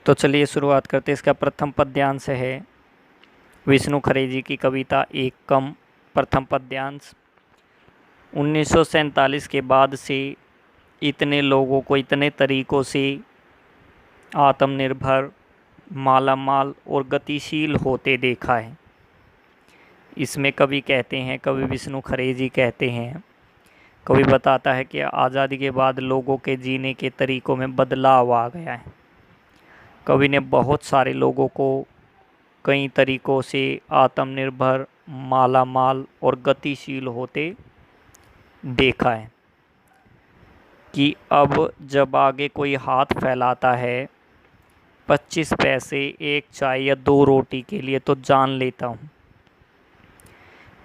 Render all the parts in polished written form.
तो चलिए शुरुआत करते हैं। इसका प्रथम पद्यांश है विष्णु खरे जी की कविता एक कम। प्रथम पद्यांश। 1947 के बाद से इतने लोगों को इतने तरीकों से आत्मनिर्भर, मालामाल और गतिशील होते देखा है। इसमें कवि कहते हैं, कवि विष्णु खरे जी कहते हैं, कवि बताता है कि आज़ादी के बाद लोगों के जीने के तरीकों में बदलाव आ गया है। कवि ने बहुत सारे लोगों को कई तरीकों से आत्मनिर्भर, मालामाल और गतिशील होते देखा है कि अब जब आगे कोई हाथ फैलाता है 25 पैसे, एक चाय या 2 रोटी के लिए, तो जान लेता हूँ।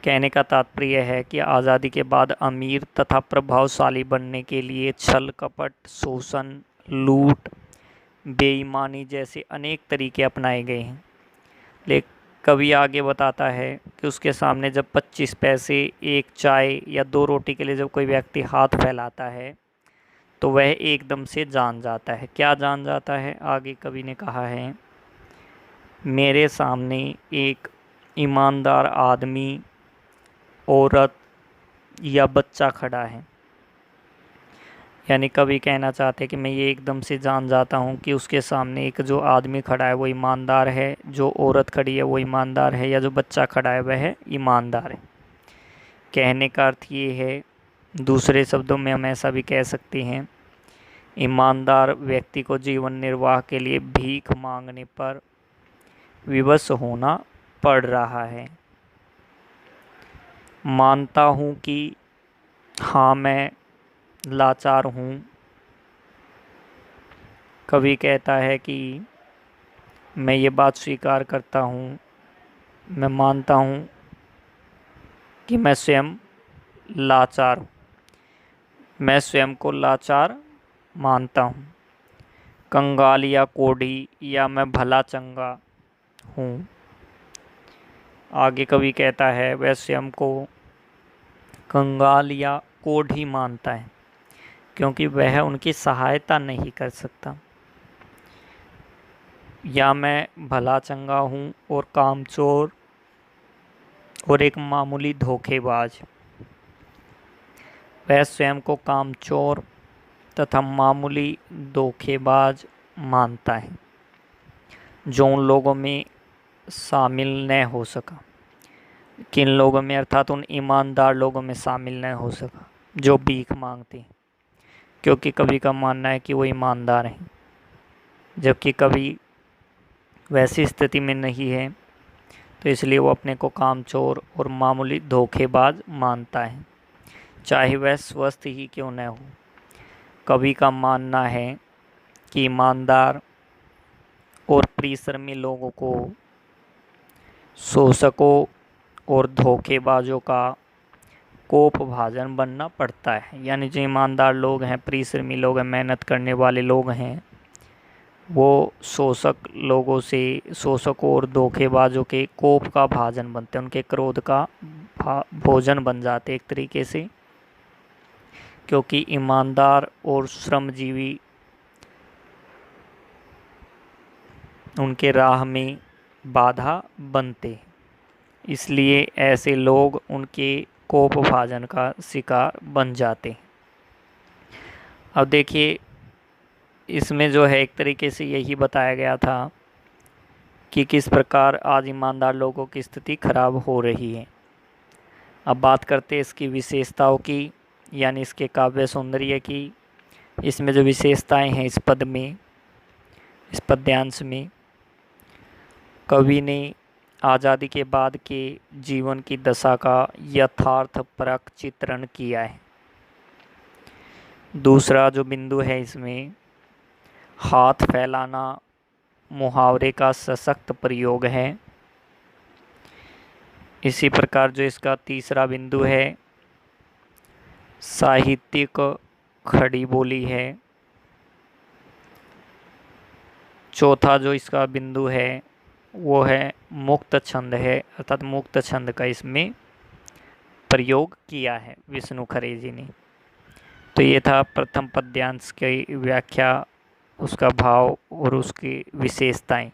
कहने का तात्पर्य है कि आज़ादी के बाद अमीर तथा प्रभावशाली बनने के लिए छल कपट, शोषण, लूट, बेईमानी जैसे अनेक तरीके अपनाए गए हैं। लेकिन कवि आगे बताता है कि उसके सामने जब 25 पैसे, एक चाय या 2 रोटी के लिए जब कोई व्यक्ति हाथ फैलाता है तो वह एकदम से जान जाता है। क्या जान जाता है? आगे कवि ने कहा है, मेरे सामने एक ईमानदार आदमी, औरत या बच्चा खड़ा है। यानी कवि कहना चाहते हैं कि मैं ये एकदम से जान जाता हूँ कि उसके सामने एक जो आदमी खड़ा है वो ईमानदार है, जो औरत खड़ी है वो ईमानदार है, या जो बच्चा खड़ा है वह ईमानदार है। कहने का अर्थ ये है, दूसरे शब्दों में हम ऐसा भी कह सकते हैं, ईमानदार व्यक्ति को जीवन निर्वाह के लिए भीख मांगने पर विवश होना पड़ रहा है। मानता हूँ कि हाँ, मैं लाचार हूँ। कवि कहता है कि मैं ये बात स्वीकार करता हूँ, मैं मानता हूँ कि मैं स्वयं लाचार हूँ, मैं स्वयं को लाचार मानता हूँ। कंगाल या कोढ़ी या मैं भला चंगा हूँ। आगे कवि कहता है वह स्वयं को कंगाल या कोढ़ी मानता है क्योंकि वह उनकी सहायता नहीं कर सकता। या मैं भला चंगा हूँ और कामचोर और एक मामूली धोखेबाज। वह स्वयं को कामचोर तथा मामूली धोखेबाज मानता है जो उन लोगों में शामिल न हो सका। किन लोगों में? अर्थात उन ईमानदार लोगों में शामिल न हो सका जो भीख मांगते हैं, क्योंकि कवि का मानना है कि वो ईमानदार हैं, जबकि कवि वैसी स्थिति में नहीं है, तो इसलिए वो अपने को कामचोर और मामूली धोखेबाज मानता है, चाहे वह स्वस्थ ही क्यों न हो। कवि का मानना है कि ईमानदार और परिश्रमी लोगों को शोषकों और धोखेबाजों का कोपभाजन बनना पड़ता है। यानी जो ईमानदार लोग हैं, परिश्रमी लोग हैं, मेहनत करने वाले लोग हैं, वो शोषकों और धोखेबाजों के कोप का भाजन बनते हैं, उनके क्रोध का भोजन बन जाते एक तरीके से, क्योंकि ईमानदार और श्रमजीवी उनके राह में बाधा बनते, इसलिए ऐसे लोग उनके कोपभाजन का शिकार बन जाते। अब देखिए, इसमें जो है एक तरीके से यही बताया गया था कि किस प्रकार आज ईमानदार लोगों की स्थिति खराब हो रही है। अब बात करते हैं इसकी विशेषताओं की, यानी इसके काव्य सौंदर्य की। इसमें जो विशेषताएं हैं इस पद में, इस पद्यांश में, कवि ने आज़ादी के बाद के जीवन की दशा का यथार्थपरक चित्रण किया है। दूसरा जो बिंदु है इसमें, हाथ फैलाना मुहावरे का सशक्त प्रयोग है। इसी प्रकार जो इसका तीसरा बिंदु है, साहित्यिक खड़ी बोली है। चौथा जो इसका बिंदु है वो है मुक्त छंद है, अर्थात मुक्त छंद का इसमें प्रयोग किया है विष्णु खरे जी ने। तो ये था प्रथम पद्यांश की व्याख्या उसका भाव और उसकी विशेषताएं।